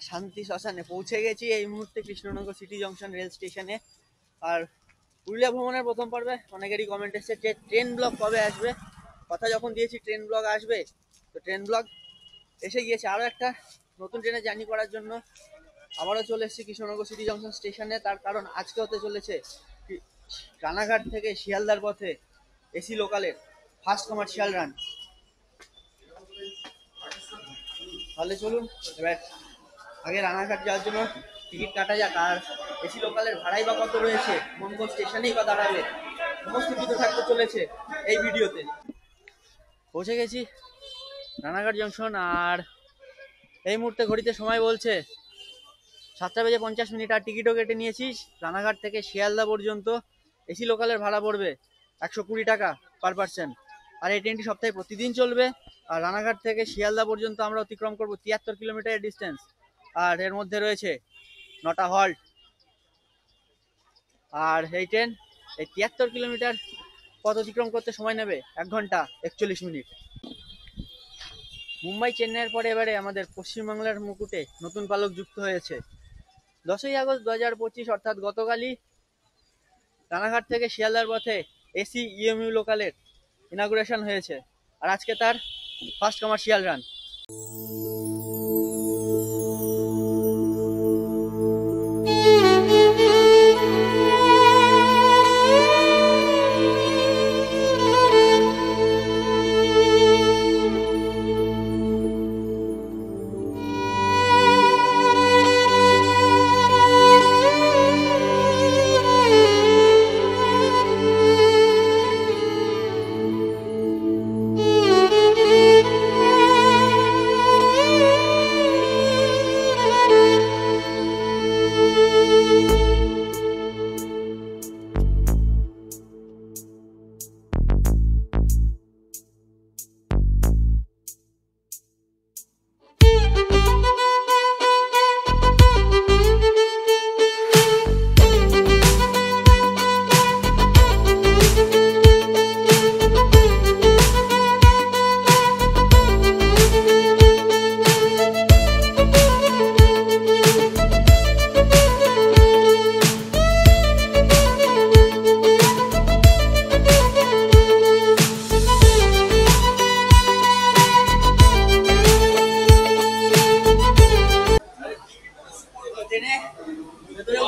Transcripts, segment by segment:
শান্তি শ্মশানে পৌঁছে গেছি এই মুহূর্তে কৃষ্ণনগর সিটি জংশন রেল স্টেশনে। আর পুরুলিয়া ভ্রমণের প্রথম পর্বে অনেকেরই কমেন্ট এসেছে যে ট্রেন ব্লগ কবে আসবে। কথা যখন দিয়েছি ট্রেন ব্লগ আসবে, তো ট্রেন ব্লগ এসে গিয়েছে। আরও একটা নতুন ট্রেনে জার্নি করার জন্য আবারও চলে এসেছি কৃষ্ণনগর সিটি জংশন স্টেশনে। তার কারণ আজকে হতে চলেছে রানাঘাট থেকে শিয়ালদার পথে এসি লোকালের ফার্স্ট কমার্শিয়াল রান। তাহলে চলুন এবার আগে রানাঘাট যাওয়ার জন্য টিকিট কাটা যাক। আর এসি লোকালের ভাড়াই বা কত রয়েছে, কোন কোন স্টেশনেই বা দাঁড়াবে, সমস্ত কিছু থাকতে চলেছে এই ভিডিওতে। পৌঁছে গেছি রানাঘাট জংশন। আর এই মুহূর্তে ঘড়িতে সময় বলছে 7:50। আর টিকিটও কেটে নিয়েছিস। রানাঘাট থেকে শিয়ালদা পর্যন্ত এসি লোকালের ভাড়া পড়বে 120 টাকা পার পার্সন। আর এই ট্রেনটি সপ্তাহে প্রতিদিন চলবে। আর রানাঘাট থেকে শিয়ালদা পর্যন্ত আমরা অতিক্রম করব 73 কিলোমিটারের ডিস্টেন্স। আর এর মধ্যে রয়েছে 9টা হল্ট। আর এই ট্রেন এই 73 কিলোমিটার পথ অতিক্রম করতে সময় নেবে 1 ঘন্টা 41 মিনিট। মুম্বাই চেন্নাইয়ের পরে এবারে আমাদের পশ্চিমবাংলার মুকুটে নতুন পালক যুক্ত হয়েছে। 10ই আগস্ট 2025 অর্থাৎ গতকালই রানাঘাট থেকে শিয়ালদার পথে এসি ইএমইউ লোকালের ইনাগুরেশন হয়েছে। আর আজকে তার ফার্স্ট কমার্শিয়াল রান।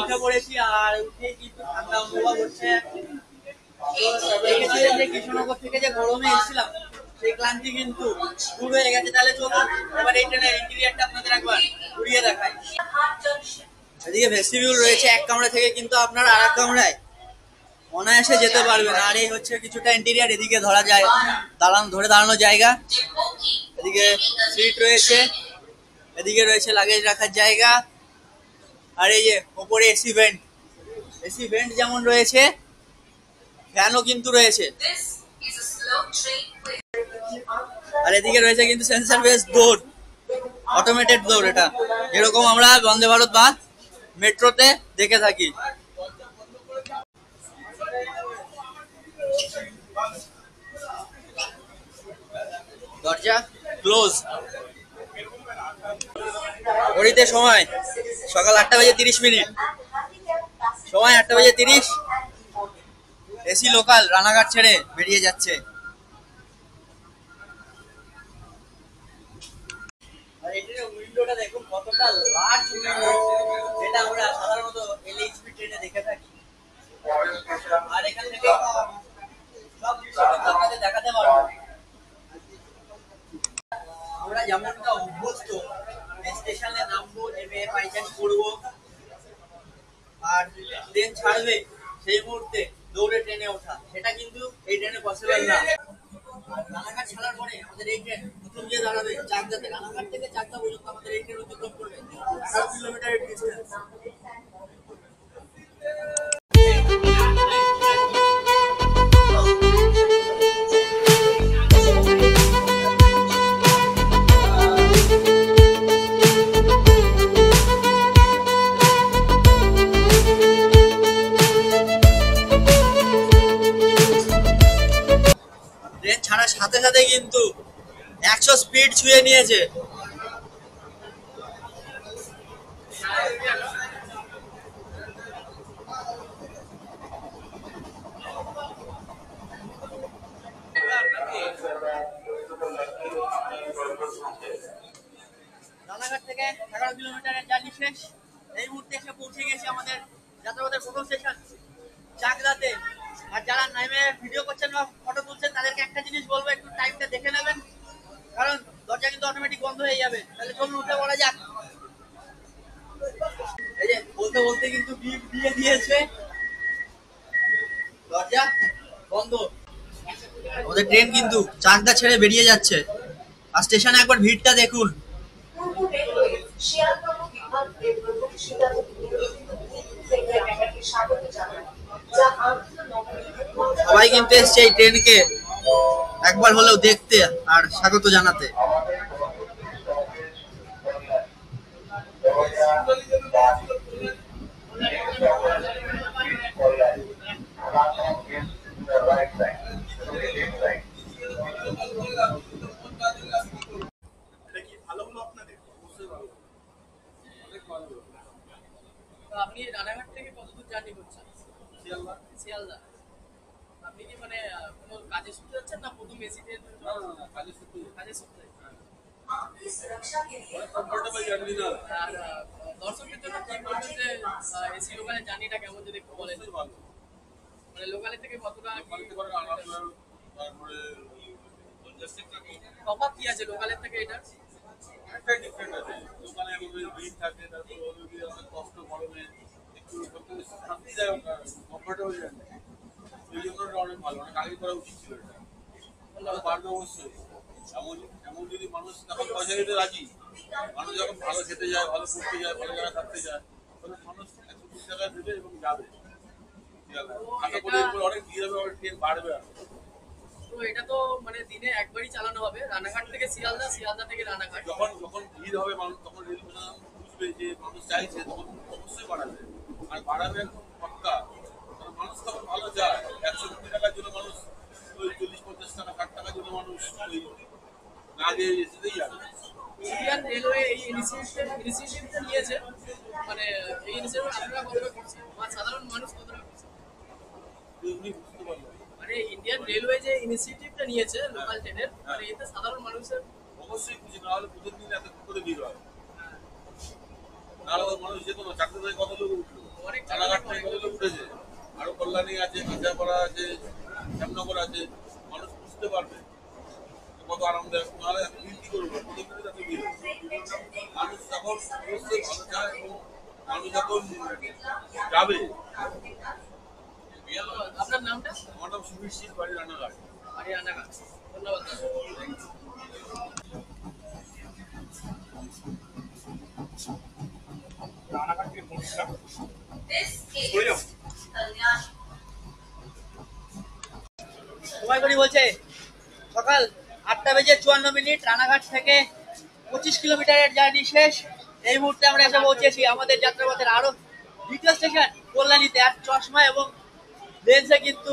উঠে পড়েছি আর উঠে কিন্তু ঠান্ডা অনুভব হচ্ছে। কৃষ্ণনগর থেকে যে গরমে এসেছিলাম সেই ক্লান্তি কিন্তু দূর হয়ে গেছে। তাহলে চলুন এবার এই ট্রেনের ইন্টেরিয়রটা আপনাদের একবার ঘুরিয়ে দেখাই। এদিকে ভেস্টিবিউল রয়েছে এক কামরা থেকে, কিন্তু আপনারা আর এক কামরায় অনায়াসে যেতে পারবেন। আর এই হচ্ছে কিছুটা ইন্টেরিয়র। এদিকে ধরা যায় দাঁড়ানো জায়গা, এদিকে সিট রয়েছে, এদিকে রয়েছে লাগেজ রাখার জায়গা। আর এই যে ওপরে এসি ভেন্ট যেমন রয়েছে, ফ্যানও কিন্তু রয়েছে। আর এদিকে রয়েছে কিন্তু সেন্সর বেস ডোর, অটোমেটেড ডোর। এটা যেরকম আমরা বন্দে ভারত বা মেট্রোতে দেখে থাকি। দরজা ক্লোজ। ঘড়িতে সময় সকাল 8:30। সময় 8:30। এসি লোকাল রানাঘাট ছেড়ে বেরিয়ে যাচ্ছে। আর এটার উইন্ডোটা দেখুন কতটা লার্জ উইন্ডো, যেটা আমরা সাধারণত এলএইচবি ট্রেনে দেখে থাকি। আর এখান থেকে সব দৃশ্য আপনাদের দেখাতে পারবো। আমরা যেমনটা অভ্যস্ত স্টেশনে নামবো, নেমে পাইচান করবো, আর ট্রেন ছাড়বে সেই মুহূর্তে দৌড়ে ট্রেনে ওঠা, সেটা কিন্তু এই ট্রেনে পসিবল না। রানাঘাট ছাড়ার পরে আমাদের এই ট্রেন প্রথম যে দাঁড়াবে চাকদাতে। রানাঘাট থেকে চাকদা পর্যন্ত আমাদের এই ট্রেন অতিক্রম করবে 18 কিলোমিটারের ডিস্টেন্স। ছাড়ার সাথে সাথে কিন্তু 100 স্পিড ছুঁয়ে নিয়েছে। যাত্রাপথের প্রথম স্টেশন চাকদাতে। আর যারা নেমে ভিডিও করছেন বা ফটো তুলছেন তাদেরকে একটা জিনিস বলবো, একটু টাইমটা দেখে নেবেন, কারণ দরজা কিন্তু অটোমেটিক বন্ধ হয়ে যাবে। তাহলে চলুন উঠে পড়া যাক। এই যে বলতে বলতে কিন্তু বিপ দিয়ে দিয়েছে, দরজা বন্ধ। আমাদের ট্রেন কিন্তু চাকদা ছেড়ে বেরিয়ে যাচ্ছে। আর স্টেশনে একবার ভিড়টা দেখুন। সবাই কিন্তু এসছে এই ট্রেনকে একবার হলেও দেখতে আর স্বাগত জানাতে। আপনি রানাঘাট থেকে কতদূর জার্নি করছেন? শিয়ালদা। আপনি কি মানে কোনো কাজে সূত্রে যাচ্ছেন না প্রথম এসিতে? কাজের সূত্রে। আর দর্শকদের জন্য কি বলবেন যে এসি লোকালের জার্নিটা কেমন, যদি একটু বলেন? মানে লোকালের থেকে কতটা তফাৎ কি আছে লোকালের থেকে এটা? একটাই ডিফারেন্ট আছে। দোকানে ভিড় থাকে, তারপর কষ্ট গরমে একটু শান্তিদায়ক কমফোর্টেবল জার্নি। এই জন্য অনেক ভালো, অনেক আগে করা উচিত ছিল এটা। পারবে অবশ্যই। এমন এমন যদি মানুষ এখন পয়সা দিতে রাজি, মানুষ যখন ভালো খেতে যায়, ভালো পড়তে যায়, ভালো জায়গায় থাকতে যায়, তখন মানুষ 120 টাকা দেবে এবং যাবে। আশা করি এরপর অনেক ভিড় হবে, ট্রেন বাড়বে। তো এটা তো মানে দিনে একবারই চালানো হবে, রানাঘাট থেকে শিয়ালদা, শিয়ালদা থেকে রানাঘাট। যখন যখন ভিড় হবে মানুষ, তখন রেল প্রশাসন বুঝবে যে মানুষ চাইছে, তখন অবশ্যই বাড়াবে। আর বাড়াবে একদম পাক্কা। কারণ মানুষ তখন ভালো যায়। 120 টাকার জন্য মানুষ ওই 40-50 টাকা 60 টাকার জন্য মানুষ ওই না দিয়ে যেতেই যাবে। ইন্ডিয়ান রেলওয়ে এই ইনিশিয়েটিভটা নিয়েছে, মানে এই ইনিশিয়েটিভ আপনারা কতটা করছেন আর সাধারণ মানুষ কতটা করছে? উনি বুঝতে পারবেন। মানে ইন্ডিয়ান রেলওয়ে যে ইনিশিয়েটিভটা নিয়েছে লোকাল ট্রেনের, মানে এতে সাধারণ মানুষের অবশ্যই খুশি, না হলে প্রতিদিন এত করে ভিড় হয়। নাহলে মানুষ যেত না। চাকরি থেকে কত লোক উঠলো, রানাঘাট থেকে কত লোক উঠেছে, আরো কল্যাণী আছে, কাঁচাপাড়া আছে, শ্যামনগর আছে। মানুষ বুঝতে পারবে কত আরামদায়ক। নাহলে এত ভিড় কি করবো, প্রতিদিন এত ভিড়। মানুষ তখন অবশ্যই ভালো চায় এবং মানুষ যখন যাবে। আপনার নামটা? আমার নাম সুবীর শীল, বাড়ি রানাঘাট। বাড়ি রানাঘাট। ধন্যবাদ। সময় করি বলছে সকাল 8:54 রানাঘাট থেকে 25 কিলোমিটারের জার্নি শেষ। এই মুহূর্তে আমরা এসে পৌঁছেছি আমাদের যাত্রাপথের আরো দ্বিতীয় স্টেশন কল্যাণীতে। আর চশমা এবং লেন্সে কিন্তু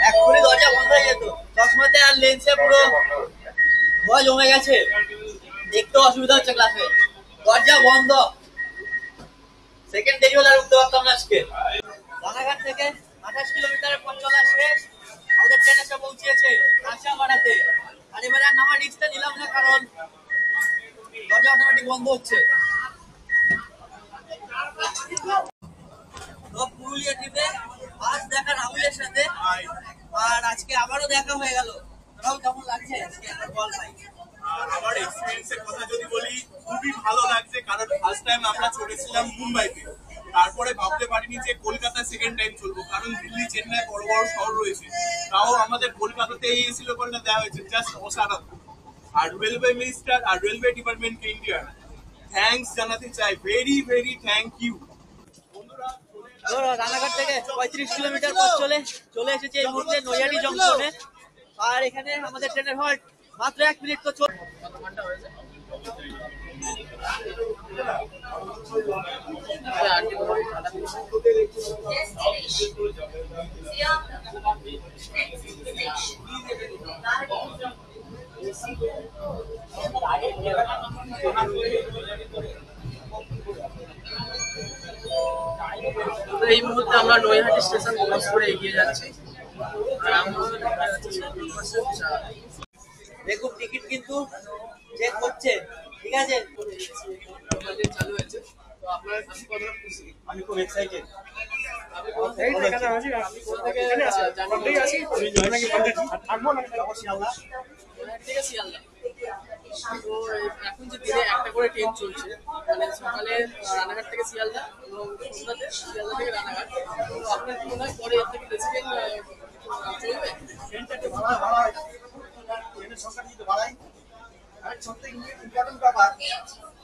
এক্ষুনি দরজা বন্ধ হয়ে যেত। চশমাতে আর লেন্সে পুরো ধোয়া জমে গেছে, দেখতে অসুবিধা হচ্ছে ক্লাসে। দরজা বন্ধ, সেকেন্ড দেরি হলে আর উঠতে পারতাম না আজকে। রানাঘাট থেকে 28 কিলোমিটারের পথ চলা শেষ। আমাদের ট্রেন এসে পৌঁছেছে কাঁচাপাড়াতে। আর এবারে আর নামার রিস্কটা নিলাম না, কারণ দরজা অটোমেটিক বন্ধ হচ্ছে। পুরুলিয়া ট্রিপে আজ দেখা রাহুলের সাথে, আর আজকে আবারও দেখা হয়ে গেল। রাহুল, কেমন লাগছে আজকে? বল ভাই। আমার এক্সপিরিয়েন্সের কথা যদি বলি, খুবই ভালো লাগছে। কারণ ফার্স্ট টাইম আমরা চলেছিলাম মুম্বাইতে, তারপরে ভাবতে পারিনি যে কলকাতায় সেকেন্ড টাইম চলবো। কারণ দিল্লি, চেন্নাই বড় বড় শহর রয়েছে, তাও আমাদের কলকাতাতে এই এসি লোকালটা দেওয়া হয়েছে, জাস্ট অসাধারণ। আর রেলওয়ে মিনিস্টার আর রেলওয়ে ডিপার্টমেন্টকে ইন্ডিয়া থ্যাঙ্কস জানাতে চাই, very very thank you. Ranaghat থেকে 35 কিলোমিটার পথ চলে এসেছে এই মুহূর্তে নৈহাটি জংশনে। আর এখানে আমাদের ট্রেনের হল্ট মাত্র 1 মিনিট তো চল। কত ঘন্টা হয়েছে? তো এই মুহূর্তে আমরা নৈহাটি স্টেশন ক্রস করে এগিয়ে যাচ্ছি। আর আমরা দেখুন টিকিট কিন্তু চেক হচ্ছে, ঠিক আছে, চালু হয়েছে। তো আপনার আপনি কতটা খুশি? আমি খুব এক্সাইটেড। আপনি কোথা থেকে আপনি কোথা থেকে জানেন? থাকবো না শিয়ালদা ঠিক আছে শিয়ালদা। তো এখন যে দিনে একটা করে ট্রেন চলছে, মানে সকালে রানাঘাট থেকে শিয়ালদা এবং সন্ধ্যাতে শিয়ালদা থেকে রানাঘাট। তো আপনার কি মনে হয় পরে এর থেকে বেশি ট্রেন চলবে? ট্রেনটা একটু বাড়াই, ট্রেনের সংখ্যা যদি বাড়াই, আর সবথেকে ইম্পর্টেন্ট ব্যাপার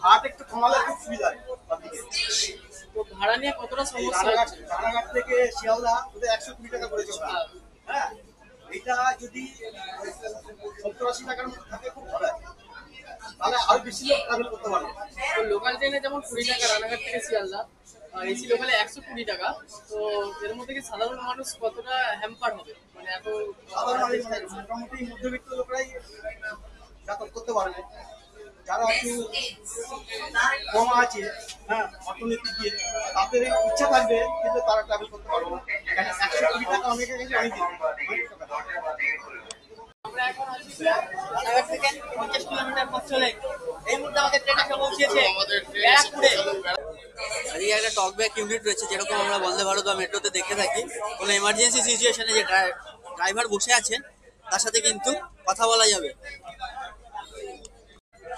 হাট একটু কমালে খুব সুবিধা হয় সবদিকে। তো ভাড়া নিয়ে কতটা সমস্যা হচ্ছে? রানাঘাট থেকে শিয়ালদা ওদের 120 টাকা করে চলে। হ্যাঁ, এটা যদি 70-80 টাকার মধ্যে থাকে খুব ভালো হয়, তাহলে আরো বেশি লোক ট্রাভেল করতে পারবে। তো লোকাল ট্রেনে যেমন 20 টাকা রানাঘাট থেকে শিয়ালদা, আর এসি লোকালে 120 টাকা। তো এর মধ্যে কি সাধারণ মানুষ কতটা হ্যাম্পার হবে? মানে এত সাধারণ মানুষ মোটামুটি মধ্যবিত্ত লোকরাই যাতায়াত করতে পারবে। যারা একটু কম আছে, হ্যাঁ, অর্থনীতি দিয়ে তাদের ইচ্ছা থাকবে কিন্তু তারা ট্রাভেল করতে পারবে না। 120 টাকা অনেকের কাছে অনেক দিন। আমরা এখন আছি রানাঘাট থেকে 50 কিলোমিটার পথ চলে এই মুহূর্তে আমাদের ট্রেন এসে পৌঁছেছে ব্যারাকপুরে। এদিকে একটা টক ব্যাক ইউনিট রয়েছে, যেরকম আমরা বন্দে ভারত বা মেট্রোতে দেখে থাকি। কোনো এমার্জেন্সি সিচুয়েশনে যে ড্রাইভার বসে আছেন তার সাথে কিন্তু কথা বলা যাবে।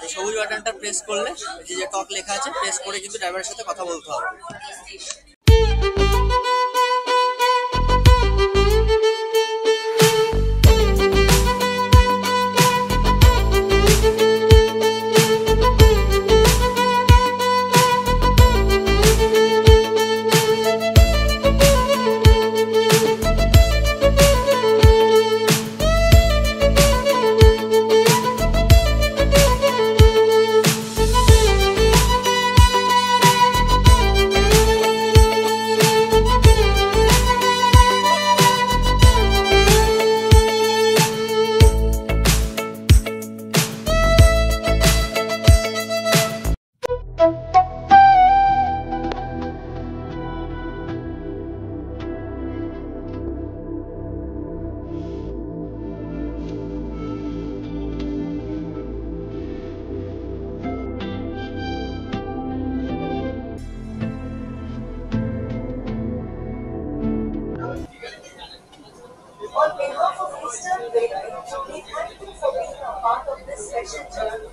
এই সবুজ বাটনটা প্রেস করলে যে টক লেখা আছে প্রেস করে কিন্তু ড্রাইভারের সাথে কথা বলতে হবে। On behalf of Eastern Railway, we thank you for being a part of this special journey.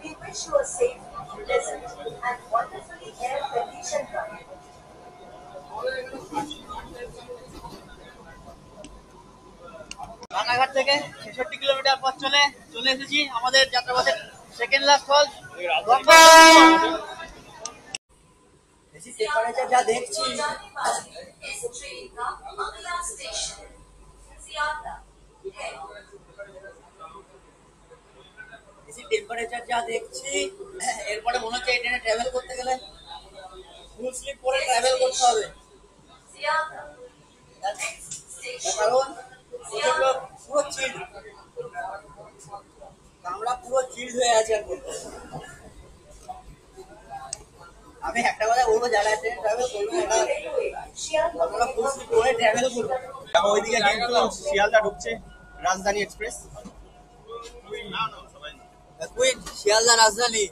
We wish you a safe, pleasant, and wonderfully air-conditioned ride. Ranaghat থেকে 66 কিলোমিটার পথ চলে এসেছি আমাদের যাত্রাপথের সেকেন্ড লাস্ট হল এসি টেম্পারেচার যা দেখছি। AC temperature যা দেখছি, এরপরে মনে হচ্ছে এই ট্রেনে ট্রাভেল করতে গেলে ফুল স্লিপ করে ট্রাভেল করতে হবে। কারণ পুরো চিল্ড, কামরা পুরো চিল্ড হয়ে আছে এখন। আমি একটা কথা বলবো, যারা ট্রেনে ট্রাভেল করবে আপনারা ফুল স্লিপ করে ট্রাভেল করবো। ওইদিকে কিন্তু শিয়ালদা ঢুকছে রাজধানী এক্সপ্রেস। কুইন শিয়ালদা রাজধানী।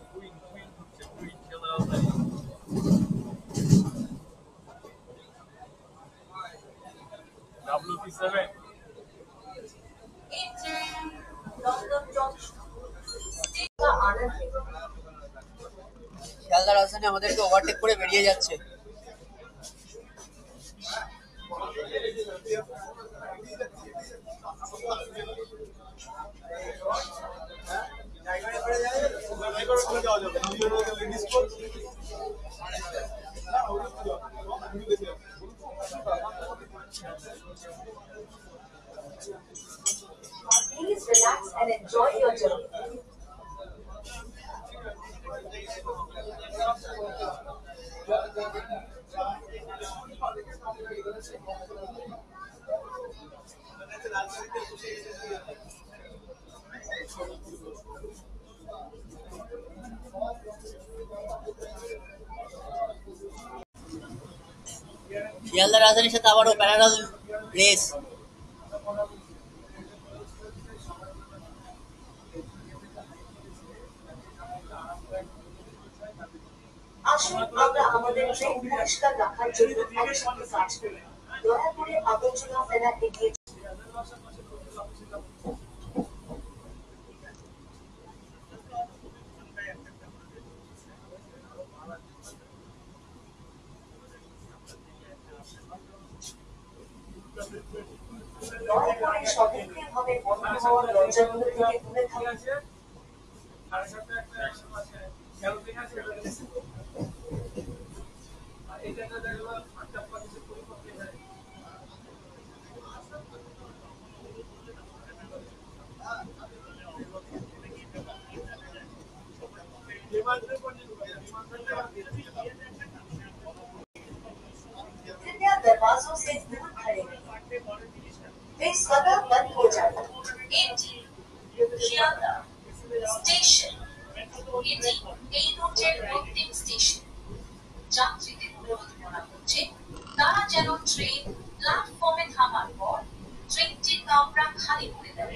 শিয়ালদা রাজধানী আমাদেরকে ওভারটেক করে বেরিয়ে যাচ্ছে। Please relax and enjoy your journey. Sealdah রাজধানীর সাথে আবারও প্যারালাল রেস। আসুন আমরা আমাদের ট্রেন পরিষ্কার রাখার জন্য একসাথে কাজ করি। দয়া করে আবর্জনা ফেলা এড়িয়ে দয়া করে স্বতন্ত্রভাবে বন্ধ হওয়া দরজাগুলো থেকে দূরে থাকুন। कृपया दरवाजों से दूर खड़े रहिए। वे स्वतः बंद हो जाता है। শিয়ালদা স্টেশন, এটি এই রুটের অন্তিম স্টেশন। যাত্রীদের অনুরোধ করা হচ্ছে তারা যেন ট্রেন প্ল্যাটফর্মে থামার পর ট্রেনটির কামরা খালি করে দেয়।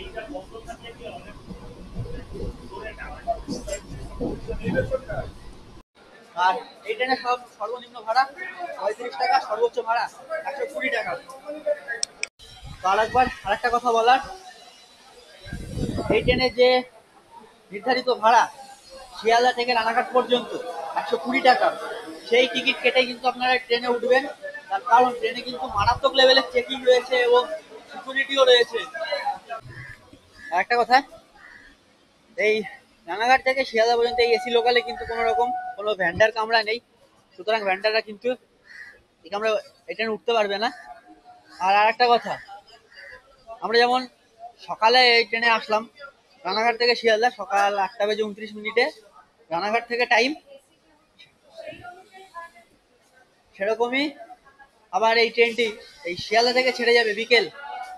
আর এই ট্রেনে সর্বনিম্ন ভাড়া 35 টাকা, সর্বোচ্চ ভাড়া 120 টাকা। তো আরেকটা কথা বলার, এই ট্রেনের যে নির্ধারিত ভাড়া শিয়ালদা থেকে রানাঘাট পর্যন্ত 120 টাকা, সেই টিকিট কেটে কিন্তু আপনারা ট্রেনে উঠবেন। তার কারণ ট্রেনে কিন্তু মারাত্মক লেভেলের চেকিং রয়েছে এবং সিকিউরিটিও রয়েছে। আর একটা কথা, এই রানাঘাট থেকে শিয়ালদা পর্যন্ত এই এসি লোকালে কিন্তু কোনো রকম কোনো ভ্যান্ডার কামরা নেই, সুতরাং ভ্যান্ডাররা কিন্তু এই কামরা এই ট্রেনে উঠতে পারবে না। আর একটা কথা, আমরা যেমন সকালে এই ট্রেনে আসলাম রানাঘাট থেকে শিয়ালদা, সকাল 8:29 রানাঘাট থেকে টাইম, সেরকমই আবার এই ট্রেনটি এই শিয়ালদা থেকে ছেড়ে যাবে বিকেল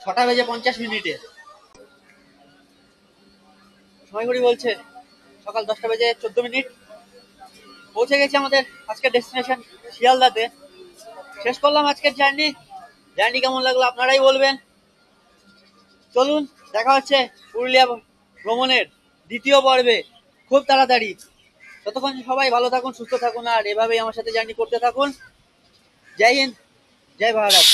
6:50। সময় ঘড়ি বলছে সকাল 10:14। পৌঁছে গেছি আমাদের আজকের ডেস্টিনেশন শিয়ালদাতে। শেষ করলাম আজকের জার্নি কেমন লাগলো আপনারাই বলবেন। চলুন, দেখা হচ্ছে পুরুলিয়া ভ্রমণের দ্বিতীয় পর্বে খুব তাড়াতাড়ি। ততক্ষণ সবাই ভালো থাকুন, সুস্থ থাকুন, আর এভাবেই আমার সাথে জার্নি করতে থাকুন। জয় হিন্দ, জয় ভারত।